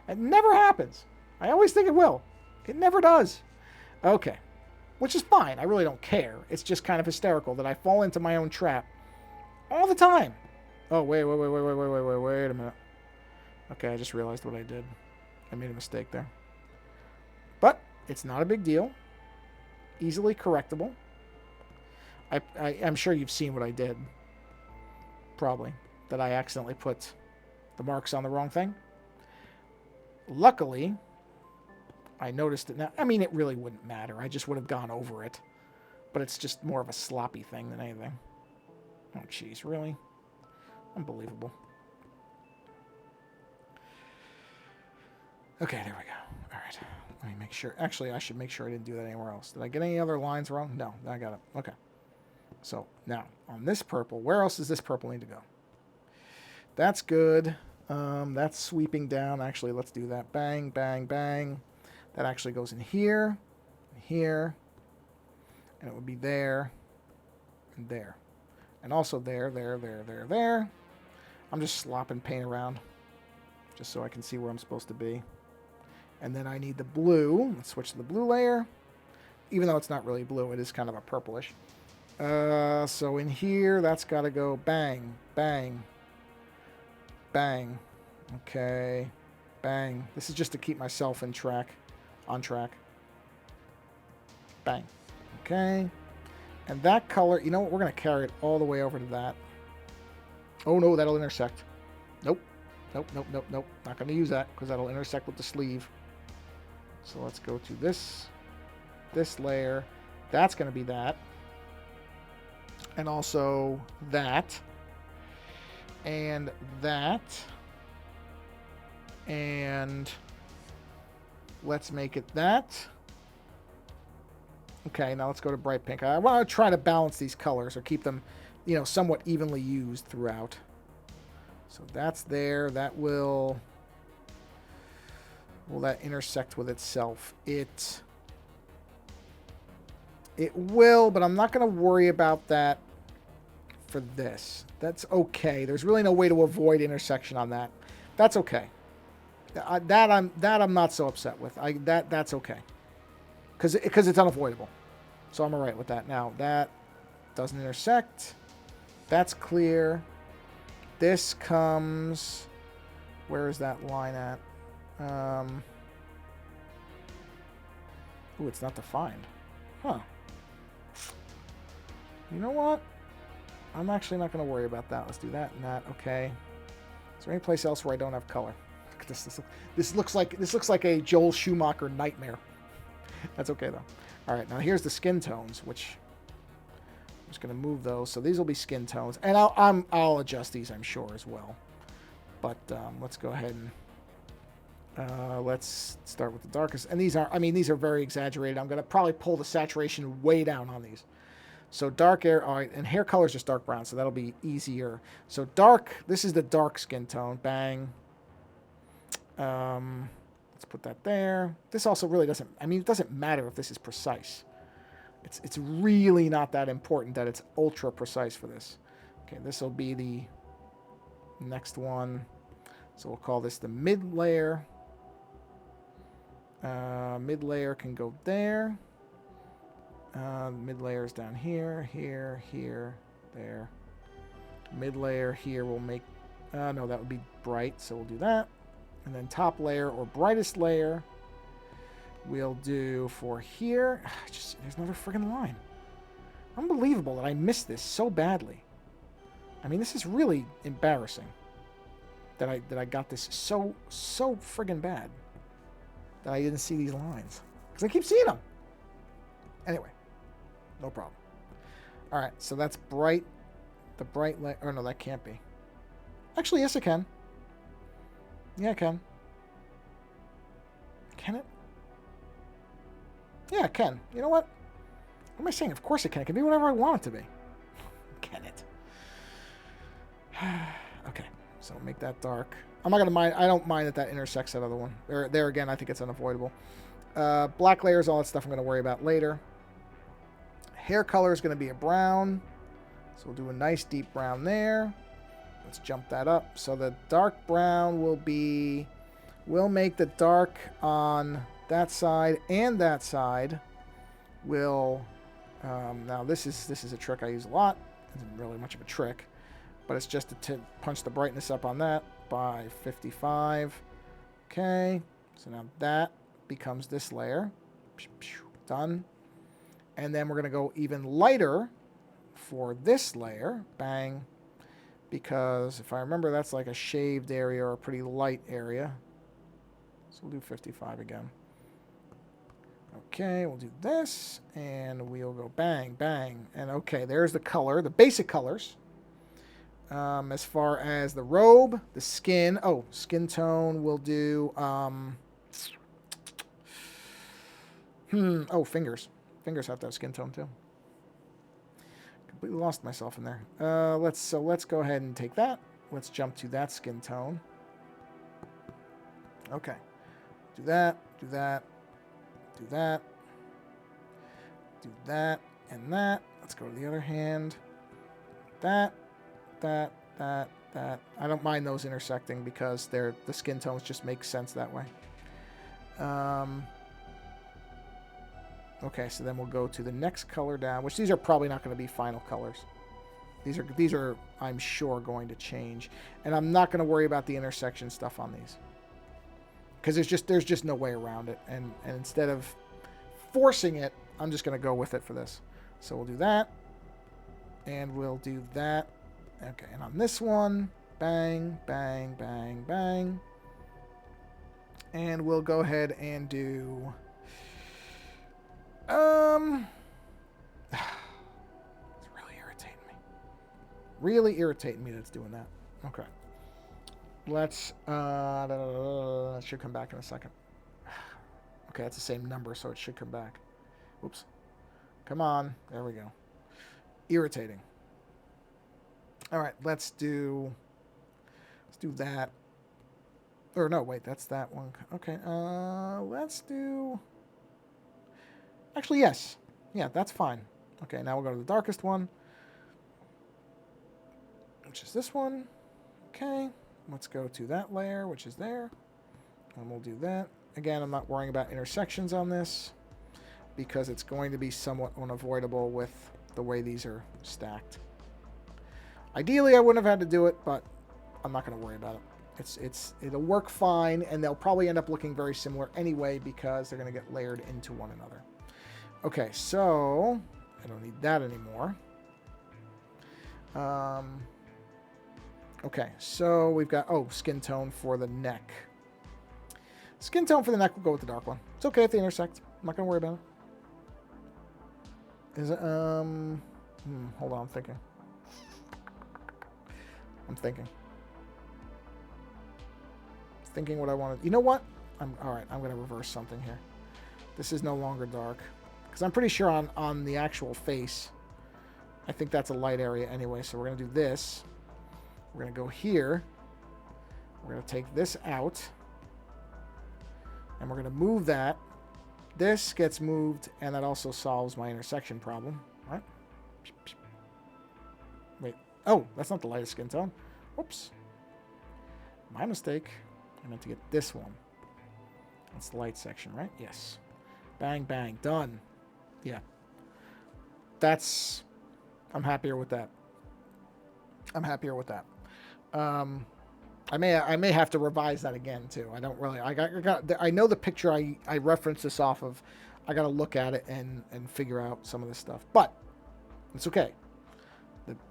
It never happens. I always think it will. It never does. Okay. Which is fine. I really don't care. It's just kind of hysterical that I fall into my own trap all the time. Oh, wait a minute. Okay, I just realized what I did. I made a mistake there. But it's not a big deal. Easily correctable. I'm sure you've seen what I did. Probably. That I accidentally put the marks on the wrong thing. Luckily, I noticed it now. I mean, it really wouldn't matter. I just would have gone over it. But it's just more of a sloppy thing than anything. Oh, jeez, really? Unbelievable. Okay, there we go. All right. Let me make sure. Actually, I should make sure I didn't do that anywhere else. Did I get any other lines wrong? No, I got it. Okay. So, now, on this purple, where else does this purple need to go? That's good. That's sweeping down. Actually, let's do that. Bang, bang, bang. That actually goes in here, here, and it would be there, and there. And also there, there, there, there, there. I'm just slopping paint around, just so I can see where I'm supposed to be. And then I need the blue. Let's switch to the blue layer. Even though it's not really blue, it is kind of a purplish. So in here, that's got to go bang, bang, bang. Okay, bang. This is just to keep myself on track. Bang. Okay. And that color, you know what? We're going to carry it all the way over to that. Oh, no, that'll intersect. Nope. Nope, nope, nope, nope. Not going to use that because that'll intersect with the sleeve. So let's go to this layer. That's going to be that. And also that. And that. And let's make it that. Okay, now let's go to bright pink. I want to try to balance these colors or keep them, you know, somewhat evenly used throughout. So that's there. That will that intersect with itself? It will, but I'm not going to worry about that for this. That's okay. There's really no way to avoid intersection on that. That's okay. That I'm not so upset with. That's okay. Because it's unavoidable. So I'm all right with that. Now, that doesn't intersect. That's clear. This comes... Where is that line at? Ooh, it's not defined. Huh. You know what? I'm actually not going to worry about that. Let's do that and that. Okay. Is there any place else where I don't have color? Look at this. This looks like a Joel Schumacher nightmare. That's okay though. All right, now here's the skin tones, which I'm just going to move those. So these will be skin tones, and I'll adjust these, I'm sure, as well. But let's go ahead and let's start with the darkest. And these are very exaggerated. I'm going to probably pull the saturation way down on these. So dark air, all right, and hair color is just dark brown, so that'll be easier. So dark, this is the dark skin tone. Bang. Let's put that there. This also really doesn't, it doesn't matter if this is precise. It's really not that important that it's ultra precise for this. Okay, this will be the next one. So we'll call this the mid layer. Mid layer can go there. Mid layer is down here, here, here, there. Mid layer here will make, no, that would be bright, so we'll do that. And then top layer or brightest layer we'll do for here. There's another friggin' line. Unbelievable that I missed this so badly. This is really embarrassing that I got this so friggin' bad that I didn't see these lines. Because I keep seeing them. Anyway, no problem. All right, so that's bright. The bright light. Oh, no, that can't be. Actually, yes, it can. Yeah, it can. Can it? Yeah, it can. You know what? What am I saying? Of course it can. It can be whatever I want it to be. Can it? Okay, so make that dark. I'm not going to mind. I don't mind that intersects that other one. There again, I think it's unavoidable. Black layers, all that stuff I'm going to worry about later. Hair color is going to be a brown. So we'll do a nice deep brown there. Let's jump that up. So the dark brown will be... We'll make the dark on that side and that side. We'll... now this is a trick I use a lot. It isn't really much of a trick. But it's just to punch the brightness up on that by 55. Okay. So now that becomes this layer. Done. And then we're going to go even lighter for this layer. Bang. Because if I remember, that's like a shaved area or a pretty light area. So we'll do 55 again. Okay, we'll do this. And we'll go bang, bang. And okay, there's the color, the basic colors. As far as the robe, the skin. Oh, skin tone, we'll do... oh, fingers. Fingers have to have skin tone too. Completely lost myself in there. Let's go ahead and take that. Let's jump to that skin tone. Okay. Do that, do that, do that, do that, and that. Let's go to the other hand. That. I don't mind those intersecting because the skin tones just make sense that way. Okay, so then we'll go to the next color down, which these are probably not going to be final colors. These are I'm sure going to change, and I'm not going to worry about the intersection stuff on these because there's just no way around it. And instead of forcing it, I'm just going to go with it for this. So we'll do that, and we'll do that. Okay, and on this one, bang, bang, bang, bang. And we'll go ahead and do... It's really irritating me. Really irritating me that it's doing that. Okay. Let's... That should come back in a second. Okay, that's the same number, so it should come back. Oops. Come on. There we go. Irritating. All right, let's do that. Or no, wait, that's that one. Okay, let's do... Actually, yes. Yeah, that's fine. Okay, now we'll go to the darkest one, which is this one. Okay, let's go to that layer, which is there. And we'll do that. Again, I'm not worrying about intersections on this because it's going to be somewhat unavoidable with the way these are stacked. Ideally, I wouldn't have had to do it, but I'm not going to worry about it. It'll work fine, and they'll probably end up looking very similar anyway because they're going to get layered into one another. Okay, so I don't need that anymore. Okay, so we've got, skin tone for the neck. Skin tone for the neck will go with the dark one. It's okay if they intersect. I'm not going to worry about it. Is it, hold on, I'm thinking. Thinking what I wanted. You know what? All right, I'm going to reverse something here. This is no longer dark. Because I'm pretty sure on the actual face, I think that's a light area anyway. So we're going to do this. We're going to go here. We're going to take this out. And we're going to move that. This gets moved, and that also solves my intersection problem. Right? Wait. Oh, that's not the lightest skin tone. Whoops. My mistake. I meant to get this one. That's the light section, right? Yes. Bang, bang. Done. Yeah. I'm happier with that. I may have to revise that again too. I don't really. I know the picture I referenced this off of. I got to look at it and figure out some of this stuff. But it's okay.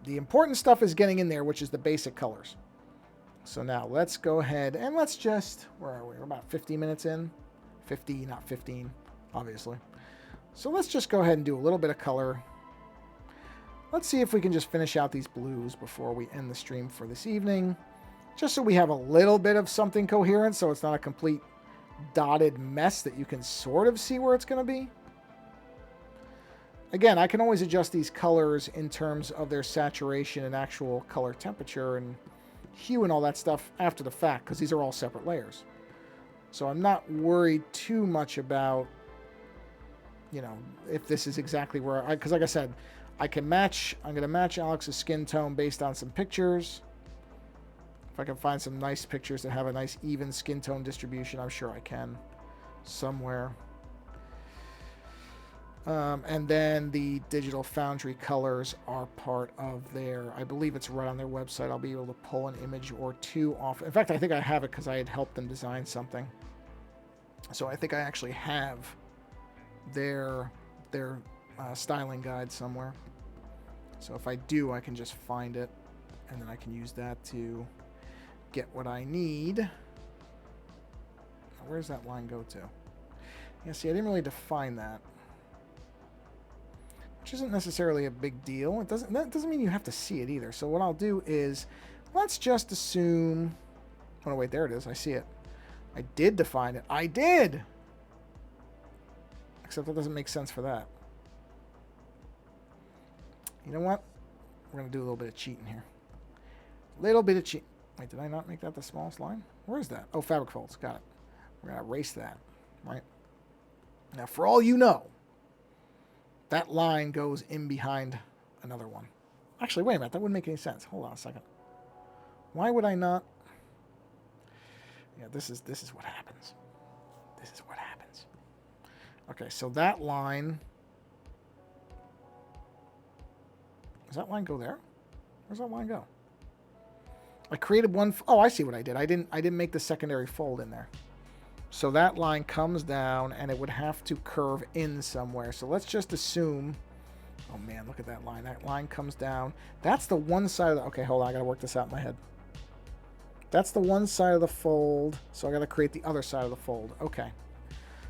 The important stuff is getting in there, which is the basic colors. So now let's go ahead and let's just, where are we? We're about 50 minutes in. 50, not 15, obviously. So let's just go ahead and do a little bit of color. Let's see if we can just finish out these blues before we end the stream for this evening. Just so we have a little bit of something coherent, so it's not a complete dotted mess that you can sort of see where it's going to be. Again, I can always adjust these colors in terms of their saturation and actual color temperature and hue and all that stuff after the fact, because these are all separate layers. So I'm not worried too much about, you know, if this is exactly where because like I said, I'm going to match Alex's skin tone based on some pictures. If I can find some nice pictures that have a nice even skin tone distribution, I'm sure I can somewhere. And then the Digital Foundry colors are part of their, I believe it's right on their website. I'll be able to pull an image or two off. In fact, I think I have it because I had helped them design something. So I think I actually have their styling guide somewhere. So if I do, I can just find it, and then I can use that to get what I need. Where does that line go to? Yeah, see, I didn't really define that, which isn't necessarily a big deal. That doesn't mean you have to see it either. So what I'll do is, let's just assume... Oh, no, wait, there it is. I see it. I did define it. I did! Except that doesn't make sense for that. You know what? We're going to do a little bit of cheating here. Little bit of cheat. Wait, did I not make that the smallest line? Where is that? Oh, fabric folds. Got it. We're going to erase that. Right? Now, for all you know, that line goes in behind another one. Actually, wait a minute. That wouldn't make any sense. Hold on a second. Why would I not? Yeah, this is what happens. This is what happens. Okay, so that line... Does that line go there? Where's that line go? I created one... Oh, I see what I did. I didn't make the secondary fold in there. So that line comes down, and it would have to curve in somewhere. So let's just assume... Oh, man, look at that line. That line comes down. That's the one side of the... Okay, hold on. I got to work this out in my head. That's the one side of the fold. So I got to create the other side of the fold. Okay.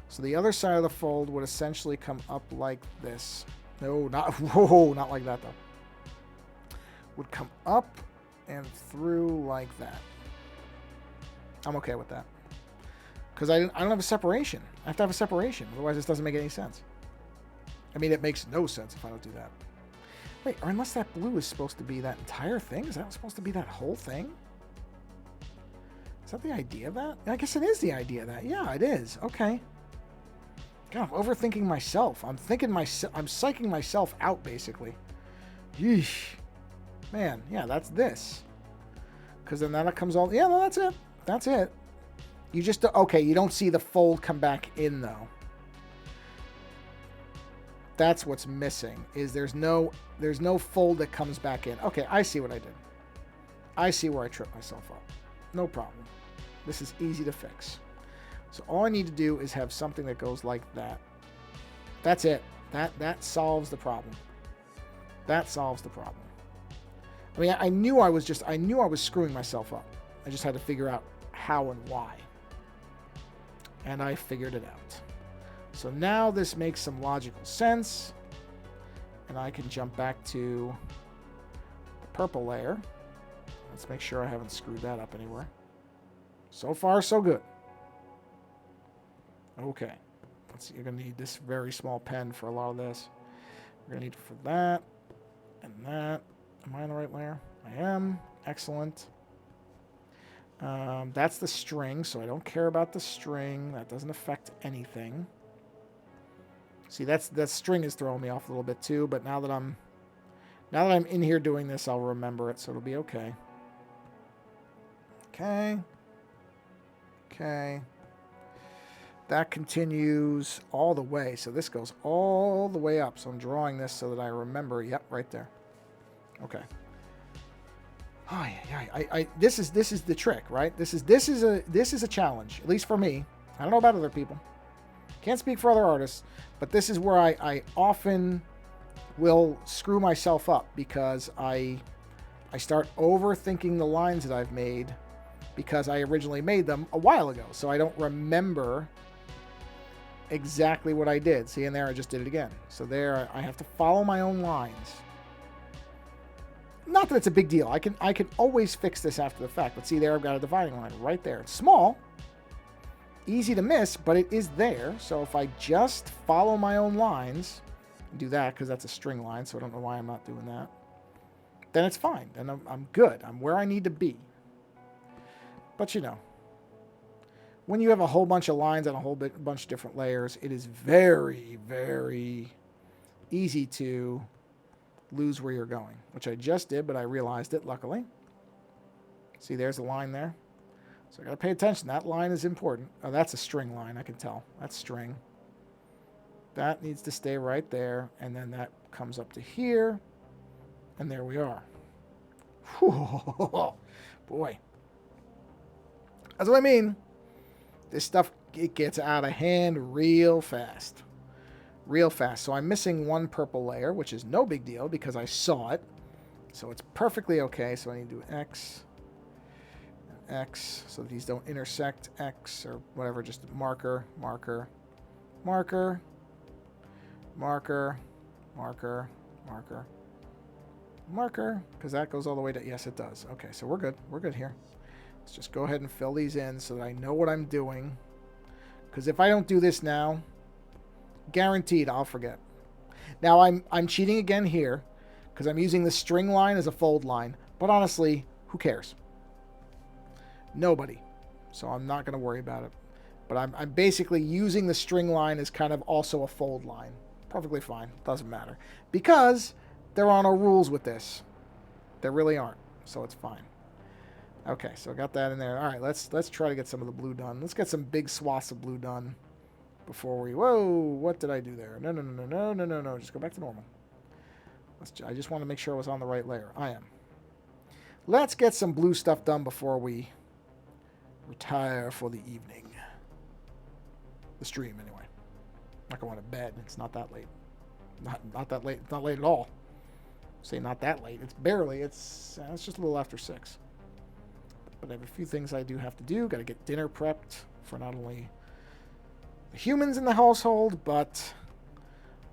So the other side of the fold would essentially come up like this. No, not... Whoa, not like that, though. Would come up and through like that. I'm okay with that. Because I don't have a separation. I have to have a separation. Otherwise, this doesn't make any sense. I mean, it makes no sense if I don't do that. Wait, or unless that blue is supposed to be that entire thing? Is that supposed to be that whole thing? Is that the idea of that? I guess it is the idea of that. Yeah, it is. Okay. God, I'm overthinking myself. I'm psyching myself out, basically. Yeesh. Man, yeah, that's this. Because then that comes all... Yeah, no, that's it. That's it. You just... Okay, you don't see the fold come back in, though. That's what's missing, is there's no fold that comes back in. Okay, I see what I did. I see where I tripped myself up. No problem. This is easy to fix. So all I need to do is have something that goes like that. That's it. That solves the problem. That solves the problem. I mean, I knew I was screwing myself up. I just had to figure out how and why. And I figured it out. So now this makes some logical sense. And I can jump back to the purple layer. Let's make sure I haven't screwed that up anywhere. So far, so good. Okay. Let's see. You're going to need this very small pen for a lot of this. We're going to need it for that and that. Am I on the right layer? I am. Excellent. That's the string, so I don't care about the string. That doesn't affect anything. See, that string is throwing me off a little bit too, but now that I'm in here doing this, I'll remember it, so it'll be okay. Okay. Okay. That continues all the way. So this goes all the way up. So I'm drawing this so that I remember. Yep, right there. Okay. Oh, yeah. This is the trick, right? This is a challenge, at least for me. I don't know about other people. Can't speak for other artists, but this is where I often will screw myself up because I start overthinking the lines that I've made because I originally made them a while ago. So I don't remember exactly what I did. See, and there I just did it again. So there I have to follow my own lines. Not that it's a big deal. I can always fix this after the fact. But see there, I've got a dividing line right there. It's small, easy to miss, but it is there. So if I just follow my own lines, and do that because that's a string line, so I don't know why I'm not doing that, then it's fine. Then I'm good. I'm where I need to be. But you know, when you have a whole bunch of lines on a whole bunch of different layers, it is very, very easy to lose where you're going, which I just did, but I realized it, luckily. See, there's a line there. So I got to pay attention. That line is important. Oh, that's a string line, I can tell. That's string. That needs to stay right there, and then that comes up to here, and there we are. Whew, boy. That's what I mean. This stuff, it gets out of hand real fast. Real fast. So I'm missing one purple layer, which is no big deal because I saw it. So it's perfectly okay. So I need to do X, X, so that these don't intersect. X or whatever, just marker, marker, marker, marker, marker, marker, marker, because that goes all the way to, yes, it does. Okay, so we're good. We're good here. Let's just go ahead and fill these in so that I know what I'm doing. Because if I don't do this now, guaranteed I'll forget. Now I'm cheating again here because I'm using the string line as a fold line. But honestly, who cares? Nobody. So I'm not going to worry about it. But I'm basically using the string line as kind of also a fold line. Perfectly fine. Doesn't matter. Because there are no rules with this. There really aren't. So it's fine. Okay, so I got that in there. All right, let's try to get some of the blue done. Let's get some big swaths of blue done before we... Whoa, what did I do there? No, no, no, no, no, no, no, no. Just go back to normal. I just want to make sure I was on the right layer. I am. Let's get some blue stuff done before we retire for the evening. The stream, anyway. I'm not going to bed. It's not that late. Not that late. It's not late at all. Say not that late. It's barely. It's just a little after 6. But I have a few things I do have to do. Got to get dinner prepped for not only the humans in the household, but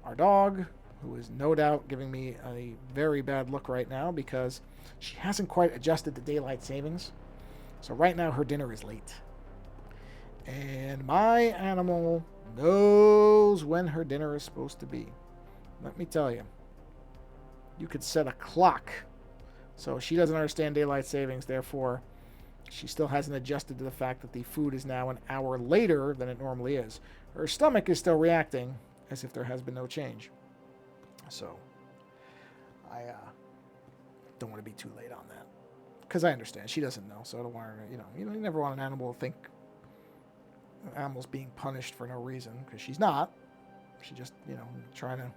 our dog, who is no doubt giving me a very bad look right now because she hasn't quite adjusted to daylight savings. So right now her dinner is late. And my animal knows when her dinner is supposed to be. Let me tell you. You could set a clock. So she doesn't understand daylight savings, therefore she still hasn't adjusted to the fact that the food is now an hour later than it normally is. Her stomach is still reacting as if there has been no change. So, I don't want to be too late on that. Because I understand. She doesn't know, so I don't want her to, you never want an animal to think an animal's being punished for no reason, because she's not. She just, trying to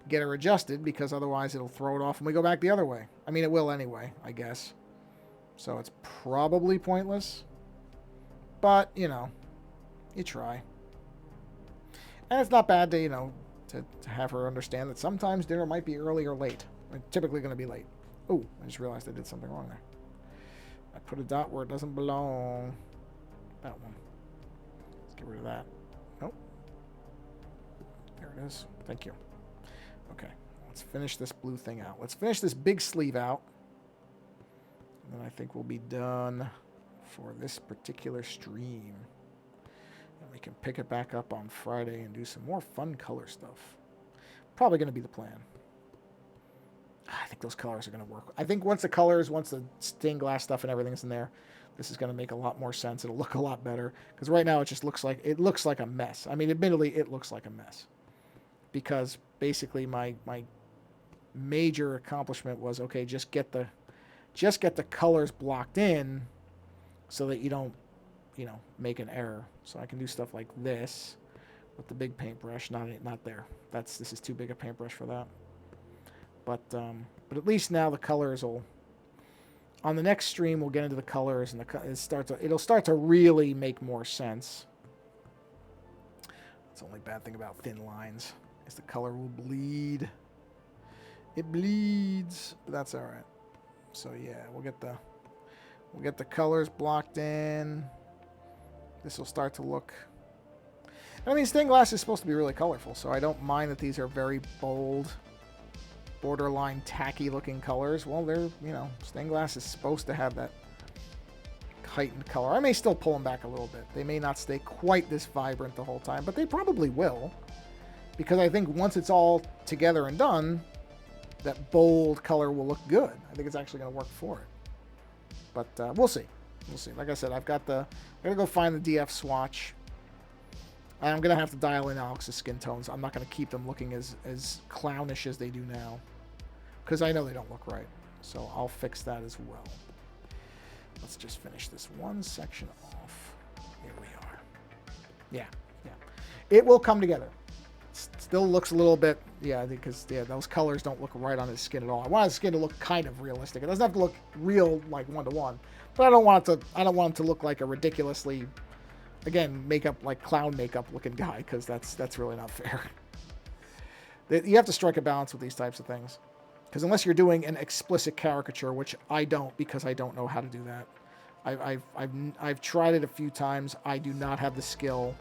get her adjusted, because otherwise it'll throw it off and we go back the other way. I mean, it will anyway, I guess. So it's probably pointless. But, you try. And it's not bad to, to have her understand that sometimes dinner might be early or late. It's typically going to be late. Oh, I just realized I did something wrong there. I put a dot where it doesn't belong. That one. Let's get rid of that. Nope. There it is. Thank you. Okay. Let's finish this blue thing out. Let's finish this big sleeve out. And then I think we'll be done for this particular stream. And we can pick it back up on Friday and do some more fun color stuff. Probably going to be the plan. I think those colors are going to work. I think once the stained glass stuff and everything's in there, this is going to make a lot more sense. It'll look a lot better. Because right now it just looks like a mess. I mean, admittedly, it looks like a mess. Because basically my major accomplishment was, okay, just get the colors blocked in so that you don't, make an error. So I can do stuff like this with the big paintbrush. Not there. This is too big a paintbrush for that. But at least now the colors will. On the next stream, we'll get into the colors, and it'll start to really make more sense. That's the only bad thing about thin lines is the color will bleed. It bleeds, but that's all right. So yeah, we'll get the colors blocked in. This will start to look. I mean, stained glass is supposed to be really colorful, so I don't mind that these are very bold. borderline tacky looking colors. Well, they're, you know, stained glass is supposed to have that heightened color. I may still pull them back a little bit. They may not stay quite this vibrant the whole time, but they probably will. Because I think once it's all together and done, that bold color will look good. I think it's actually going to work for it. But we'll see. We'll see. Like I said, I'm going to go find the DF swatch. I'm going to have to dial in Alex's skin tones. I'm not going to keep them looking as clownish as they do now. Because I know they don't look right. So I'll fix that as well. Let's just finish this one section off. Here we are. Yeah. It will come together. Still looks a little bit, because those colors don't look right on his skin at all. I want his skin to look kind of realistic. It doesn't have to look real, like one-to-one, but I don't want him to look like a ridiculously, again, like clown makeup looking guy, because that's really not fair. You have to strike a balance with these types of things, because unless you're doing an explicit caricature, which I don't, because I don't know how to do that. I've tried it a few times. I do not have the skill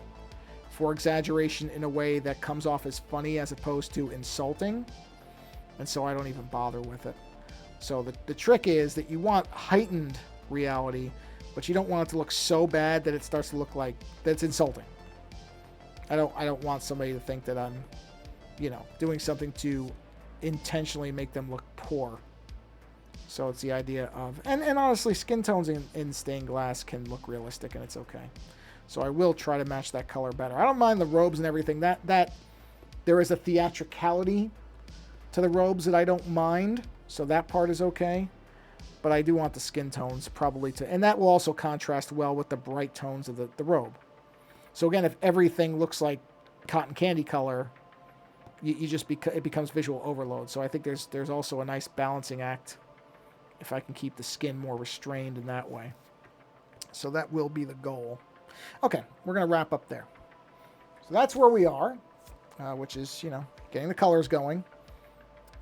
for exaggeration in a way that comes off as funny as opposed to insulting. And so I don't even bother with it. So the trick is that you want heightened reality, but you don't want it to look so bad that it starts to look like that's insulting. I don't want somebody to think that I'm, doing something to intentionally make them look poor. So it's the idea of, and honestly, skin tones in stained glass can look realistic, and it's okay. So I will try to match that color better. I don't mind the robes and everything. That there is a theatricality to the robes that I don't mind. So that part is okay. But I do want the skin tones probably to... And that will also contrast well with the bright tones of the robe. So again, if everything looks like cotton candy color, it becomes visual overload. So I think there's also a nice balancing act if I can keep the skin more restrained in that way. So that will be the goal. Okay, we're going to wrap up there. So that's where we are, which is, getting the colors going.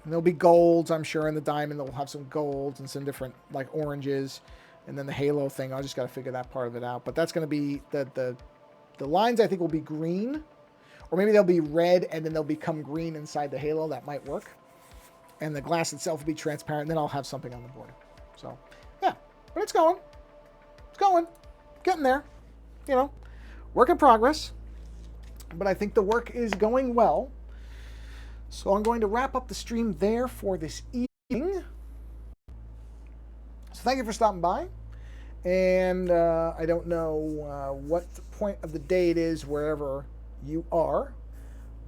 And there'll be golds, I'm sure, in the diamond. They'll have some golds and some different, like, oranges. And then the halo thing, I just got to figure that part of it out. But that's going to be, the lines, I think, will be green. Or maybe they'll be red, and then they'll become green inside the halo. That might work. And the glass itself will be transparent, and then I'll have something on the board. So, yeah. But it's going. It's going. Getting there. Work in progress, but I think the work is going well. So I'm going to wrap up the stream there for this evening. So thank you for stopping by. And I don't know what point of the day it is wherever you are,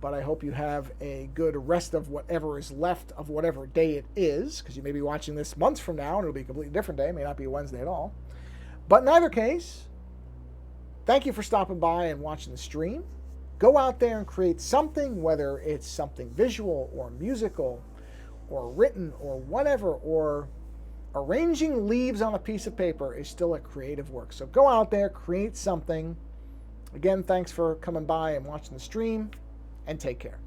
but I hope you have a good rest of whatever is left of whatever day it is, because you may be watching this months from now, and it'll be a completely different day. It may not be a Wednesday at all. But in either case, thank you for stopping by and watching the stream. Go out there and create something, whether it's something visual or musical or written or whatever, or arranging leaves on a piece of paper is still a creative work. So go out there, create something. Again, thanks for coming by and watching the stream, and take care.